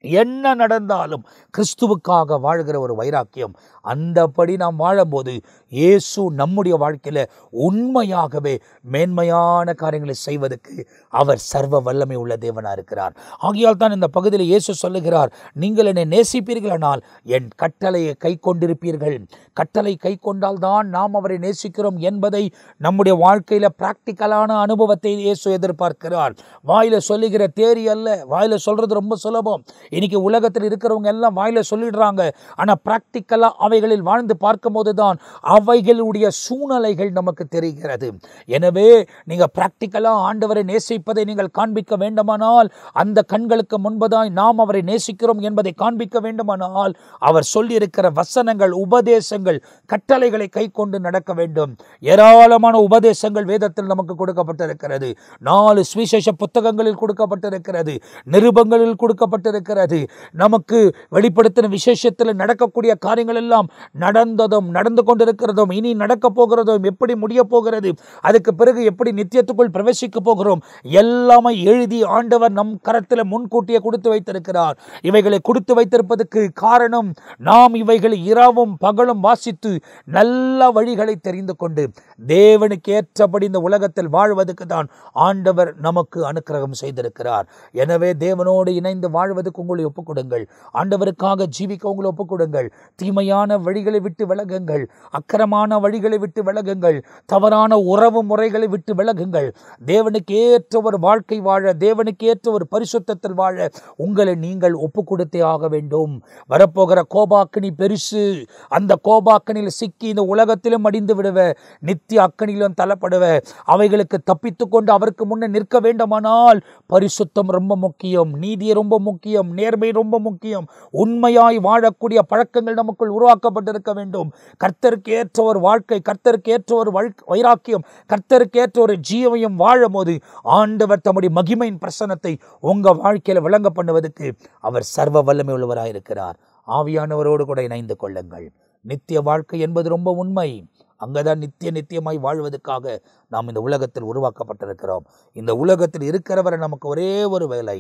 என்ன நடந்தாலும் கிறிஸ்துவுக்காக வாழ்கிற ஒரு வைராக்கியம், அந்தபடி நாம் வாழும்போது இயேசு நம்முடைய வாழ்க்கையில் உண்மையாகவே மேன்மையான காரியங்களை செய்வதற்கு அவர் சர்வ வல்லமை உள்ள தேவனாக இருக்கிறார். ஆகையால் தான் இந்த பகுதியில் இயேசு சொல்லுகிறார், நீங்கள் என்னை நேசிப்பீர்களானால் என் கட்டளையை கை கொண்டிருப்பீர்கள். கட்டளை கை கொண்டால் தான் நாம் அவரை நேசிக்கிறோம் என்பதை நம்முடைய வாழ்க்கையில் பிராக்டிக்கலான அனுபவத்தை இயேசு எதிர்பார்க்கிறார். வாயில சொல்லுகிற தேரி அல்ல, வாயில சொல்றது ரொம்ப சுலபம். இன்னைக்கு உலகத்தில் இருக்கிறவங்க எல்லாம் வாயில சொல்லிடுறாங்க, ஆனால் பிராக்டிக்கலா அவைகளில் வாழ்ந்து பார்க்கும் போதுதான் அவைகளுடைய சூழ்நிலைகள் நமக்கு தெரிகிறது. எனவே நீங்க பிராக்டிக்கலா ஆண்டவரை நேசிப்பதை நீங்கள் காண்பிக்க வேண்டுமானால், அந்த கண்களுக்கு முன்பதாய் நாம் அவரை நேசிக்கிறோம் என்பதை காண்பிக்க வேண்டுமானால், அவர் சொல்லியிருக்கிற வசனங்கள், உபதேசங்கள், கட்டளைகளை கை கொண்டு நடக்க வேண்டும். ஏராளமான உபதேசங்கள் வேதத்தில் நமக்கு கொடுக்கப்பட்டிருக்கிறது. 4 சுவிசேஷ புத்தகங்களில் கொடுக்கப்பட்டிருக்கிறது, நிருபங்களில் கொடுக்கப்பட்டிருக்கிறது. நமக்கு வெளிப்படுத்தின விசேஷத்தில் நடக்கக்கூடிய காரியங்கள் எல்லாம் நடந்ததும் நடந்து கொண்டிருக்கிறதும் இனி நடக்க போகிறதும் எப்படி முடிய போகிறது, அதுக்கு பிறகு எப்படி நித்தியத்துக்குள் பிரவேசிக்க போகிறோம் எல்லாமே எழுதி ஆண்டவர் நம் கரத்தில் முன்கூட்டியே கொடுத்து வைத்திருக்கிறார். இவைகளை கொடுத்து வைத்திருப்பதற்கு காரணம், நாம் இவைகளை இரவும் பகலும் வாசித்து நல்ல வழிகளை தெரிந்து கொண்டு தேவனுக்கு ஏற்றபடி இந்த உலகத்தில் வாழ்வதற்கு தான் ஆண்டவர் நமக்கு அனுக்கிரகம் செய்திருக்கிறார். எனவே தேவனோடு இணைந்து வாழ்வதற்கு உங்களை ஒப்புக் கொடுங்கள். ஆண்டவருக்காக ஜீவிக்க உங்களை ஒப்புக் கொடுங்கள். தீமையான வழிகளை விட்டு விலகுங்கள், அக்கிரமான வழிகளை விட்டு விலகுங்கள், தவறான உறவு முறைகளை விட்டு விலகுங்கள். தேவனுக்கு ஏற்ற ஒரு வாழ்க்கை வாழ, தேவனுக்கு ஏற்ற ஒரு பரிசுத்தத்தில் வாழ உங்களை நீங்கள் ஒப்பு கொடுத்தே ஆக வேண்டும். வரப்போகிற கோபாக்கினி பெருசு. அந்த கோபாக்கினில் சிக்கி இந்த உலகத்திலும் அடிந்து விடுவ, நித்திய அக்கனிலும் தள்ளப்படுவ. அவைகளுக்கு தப்பித்து கொண்டு அவருக்கு முன்னே நிற்க வேண்டுமானால் பரிசுத்தம் ரொம்ப முக்கியம், நீதி ரொம்ப முக்கியம், நேர்மை ரொம்ப முக்கியம். உண்மையாய் வாழக்கூடிய பழக்கங்கள் நமக்குள் உருவாக்கப்பட்டிருக்க வேண்டும். கர்த்தருக்கு ஏற்ற ஒரு வாழ்க்கை, கர்த்தருக்கு ஏற்ற ஒரு வைராக்கியம், கர்த்தருக்கு ஏற்ற ஒரு ஜீவையும் வாழும் போது ஆண்டவர் தம்முடைய மகிமையின் பிரசன்னத்தை உங்க வாழ்க்கையில விளங்க பண்ணுவதற்கு அவர் சர்வ வல்லமை உள்ளவராயிருக்கிறார். ஆவியானவரோடு கூட இணைந்து கொள்ளுங்கள். நித்திய வாழ்க்கை என்பது ரொம்ப உண்மை. அங்கதான் நித்தியமாய் வாழ்வதற்காக நாம் இந்த உலகத்தில் உருவாக்கப்பட்டிருக்கிறோம். இந்த உலகத்தில் இருக்கிறவரை நமக்கு ஒரே ஒரு வேலை,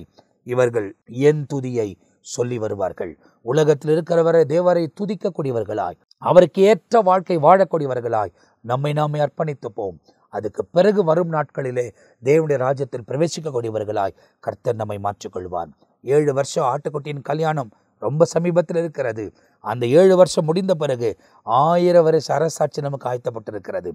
இவர்கள் என் துதியை சொல்லி வருவார்கள். உலகத்தில் இருக்கிறவரை தேவரை துதிக்கக்கூடியவர்களாய், அவருக்கு ஏற்ற வாழ்க்கை வாழக்கூடியவர்களாய் நம்மை நாமே அர்ப்பணித்துப்போம். அதுக்கு பிறகு வரும் நாட்களிலே தேவனுடைய ராஜ்யத்தில் பிரவேசிக்கக்கூடியவர்களாய் கர்த்தர் நம்மை மாற்றிக்கொள்வார். 7 வருஷம் ஆட்டுக்குட்டியின் கல்யாணம் ரொம்ப சமீபத்தில் இருக்கிறது. அந்த 7 வருஷம் முடிந்த பிறகு 1000 வருஷ அரசாட்சி நமக்கு ஆயத்தப்பட்டிருக்கிறது.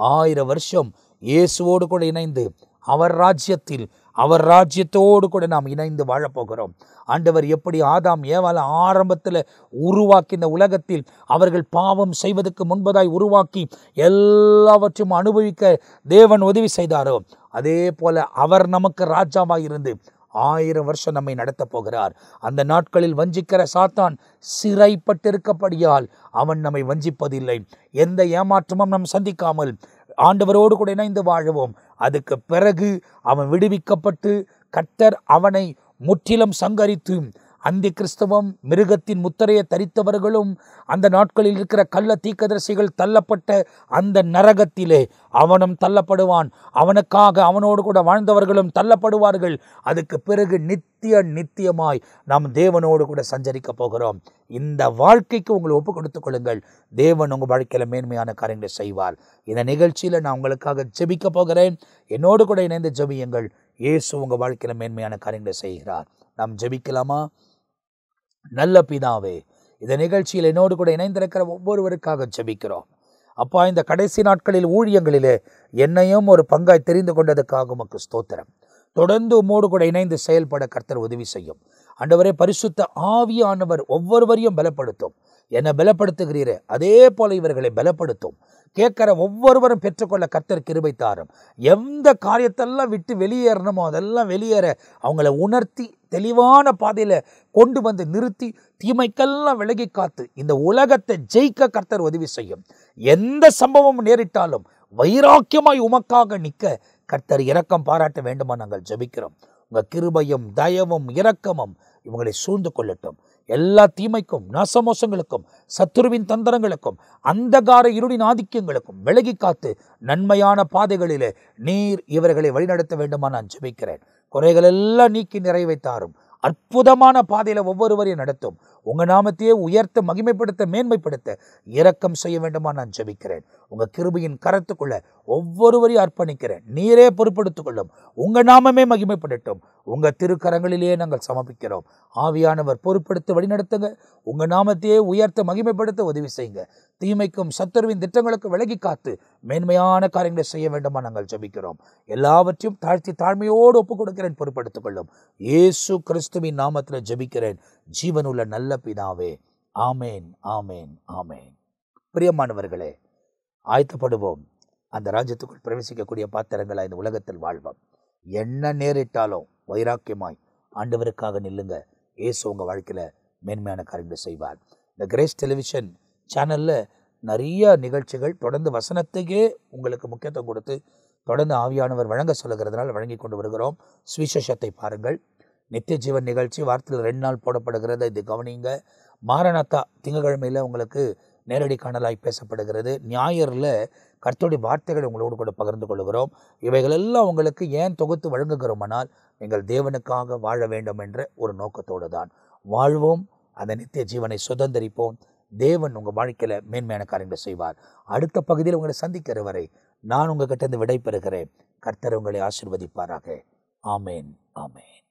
1000 வருஷம் இயேசுவோடு கூட இணைந்து அவர் ராஜ்யத்தில், அவர் ராஜ்யத்தோடு கூட நாம் இணைந்து வாழப்போகிறோம். ஆண்டவர் எப்படி ஆதாம் ஏவாள் ஆரம்பத்தில் உருவாக்கி இந்த உலகத்தில் அவர்கள் பாவம் செய்வதற்கு முன்பதாய் உருவாக்கி எல்லாவற்றையும் அனுபவிக்க தேவன் உதவி செய்தாரோ, அதே போல அவர் நமக்கு ராஜாவாக இருந்து 1000 வருஷம் நம்மை நடத்த போகிறார். அந்த நாட்களில் வஞ்சிக்கிற சாத்தான் சிறைப்பட்டிருக்கப்படியால் அவன் நம்மை வஞ்சிப்பதில்லை. எந்த ஏமாற்றமும் நாம் சந்திக்காமல் ஆண்டவரோடு கூட இணைந்து வாழுவோம். அதுக்கு பிறகு அவன் விடுவிக்கப்பட்டு கர்த்தர் அவனை முற்றிலும் சங்கரித்து, அந்தி கிறிஸ்தவம் மிருகத்தின் முத்திரையை தரித்தவர்களும் அந்த நாட்களில் இருக்கிற கள்ள தீர்க்கதரிசிகள் தள்ளப்பட்ட அந்த நரகத்திலே அவனும் தள்ளப்படுவான். அவனுக்காக அவனோடு கூட வாழ்ந்தவர்களும் தள்ளப்படுவார்கள். அதுக்கு பிறகு நித்தியமாய் நாம் தேவனோடு கூட சஞ்சரிக்க போகிறோம். இந்த வாழ்க்கைக்கு உங்களை ஒப்பு கொடுத்துக் கொள்ளுங்கள். தேவன் உங்கள் வாழ்க்கையில் மேன்மையான காரியங்களை செய்வார். இந்த நிகழ்ச்சியில் நான் உங்களுக்காக ஜெபிக்க போகிறேன். என்னோடு கூட இணைந்து ஜெபியுங்கள். இயேசு உங்கள் வாழ்க்கையில் மேன்மையான காரியங்களை செய்கிறார். நாம் ஜெபிக்கலாமா? நல்ல பிதாவே, இந்த நிகழ்ச்சியில் என்னோடு கூட இணைந்திருக்கிற ஒவ்வொருவருக்காக ஜெபிக்கிறோம். அப்பா, இந்த கடைசி நாட்களில் ஊழியங்களிலே என்னையும் ஒரு பங்காய் தெரிந்து கொண்டதுக்காக உமக்கு ஸ்தோத்திரம். தொடர்ந்து உம்மோடு கூட இணைந்து செயல்பட கர்த்தர் உதவி செய்யும். ஆண்டவரே, பரிசுத்த ஆவியானவர் ஒவ்வொருவரையும் பலப்படுத்தும். என்னை பலப்படுத்துகிறீரே அதே போல இவர்களை பலப்படுத்தும். கேட்கிற ஒவ்வொருவரும் பெற்றுக்கொள்ள கர்த்தர் கிருபை தாரும். எந்த காரியத்தெல்லாம் விட்டு வெளியேறணுமோ அதெல்லாம் வெளியேற அவங்கள உணர்த்தி தெளிவான பாதையில கொண்டு வந்து நிறுத்தி தீமைக்கெல்லாம் விலகி காத்து இந்த உலகத்தை ஜெயிக்க கர்த்தர் உதவி செய்யும். எந்த சம்பவம் நேரிட்டாலும் வைராக்கியமாய் உமக்காக நிற்க கர்த்தர் இரக்கம் பாராட்ட வேண்டுமா நாங்கள் ஜெபிக்கிறோம். உங்கள் கிருபையும் தயவும் இரக்கமும் இவங்களை சூழ்ந்து கொள்ளட்டும். எல்லா தீமைக்கும் நாசமோசங்களுக்கும் சத்துருவின் தந்திரங்களுக்கும் அந்தகார இருளின் ஆதிக்கங்களுக்கும் விலகி காத்து நன்மையான பாதைகளிலே நீர் இவர்களை வழிநடத்த வேண்டுமா நான் ஜெபிக்கிறேன். குறைகள் எல்லாம் நீக்கி நிறைவேற்றாரும். அற்புதமான பாதையில ஒவ்வொருவரையும் நடத்தும். உங்க நாமத்தையே உயர்த்த, மகிமைப்படுத்த, மேன்மைப்படுத்த இரக்கம் செய்ய வேண்டுமா நான் ஜெபிக்கிறேன். உங்க கிருபையின் கரத்துக்குள்ள ஒவ்வொருவரையும் அர்ப்பணிக்கிறேன். நீரே பொறுப்படுத்திக் கொள்ளும். உங்க நாமமே மகிமைப்படட்டும். உங்க திருக்கரங்களிலேயே நாங்கள் சமர்ப்பிக்கிறோம். ஆவியானவர் பொறுப்படுத்த வழிநடத்துங்க. உங்க நாமத்தையே உயர்த்த, மகிமைப்படுத்த உதவி செய்யுங்க. தீமைக்கும் சத்துருவின் திட்டங்களுக்கு விலகி காத்து மேன்மையான காரியங்களை செய்ய வேண்டுமா நாங்கள் ஜெபிக்கிறோம். எல்லாவற்றையும் தாழ்த்தி தாழ்மையோடு ஒப்புக் கொடுக்கிறேன். பொறுப்படுத்திக் கொள்ளும். இயேசு கிறிஸ்துவின் நாமத்தில் ஜெபிக்கிறேன் ஜீவனுள்ள நல்ல பிதாவே. ஆமேன், ஆமேன், ஆமேன். பிரியமானவர்களே, ஆயத்தப்படுவோம். அந்த ராஜ்யத்துக்குள் பிரவேசிக்கக்கூடிய பாத்திரங்களை இந்த உலகத்தில் வாழ்வோம். என்ன நேரிட்டாலும் வைராக்கியமாய் ஆண்டவருக்காக நில்லுங்க. இயேசு உங்கள் வாழ்க்கையில் மேன்மையான காரியங்களை செய்வார். இந்த கிரேஸ் டெலிவிஷன் சேனலில் நிறைய நிகழ்ச்சிகள் தொடர்ந்து வசனத்துக்கே உங்களுக்கு முக்கியத்துவம் கொடுத்து தொடர்ந்து ஆவியானவர் வழங்க சொல்லுகிறதுனால வழங்கி கொண்டு வருகிறோம். சுவிசேஷத்தை பாருங்கள். நித்திய ஜீவன் நிகழ்ச்சி வாரத்தில் 2 நாள் போடப்படுகிறது. இது கவனிங்க. மாரநாத்தா திங்கட்கிழமையில் உங்களுக்கு நேரடி காணலாய் பேசப்படுகிறது. ஞாயிறில் கர்த்தருடைய வார்த்தைகளை உங்களோடு கூட பகிர்ந்து கொள்கிறோம். இவைகளெல்லாம் உங்களுக்கு ஏன் தொகுத்து வழங்குகிறோமானால் நீங்கள் தேவனுக்காக வாழ வேண்டும் என்ற ஒரு நோக்கத்தோடு தான். வாழ்வோம், அந்த நித்திய ஜீவனை சுதந்திரிப்போம். தேவன் உங்கள் வாழ்க்கையில் மேன்மையான காரியங்களை செய்வார். அடுத்த பகுதியில் உங்களை சந்திக்கிற வரை நான் உங்கள் கிட்ட இருந்து விடை பெறுகிறேன். கர்த்தர் உங்களை ஆசீர்வதிப்பாராக. ஆமேன், ஆமேன்.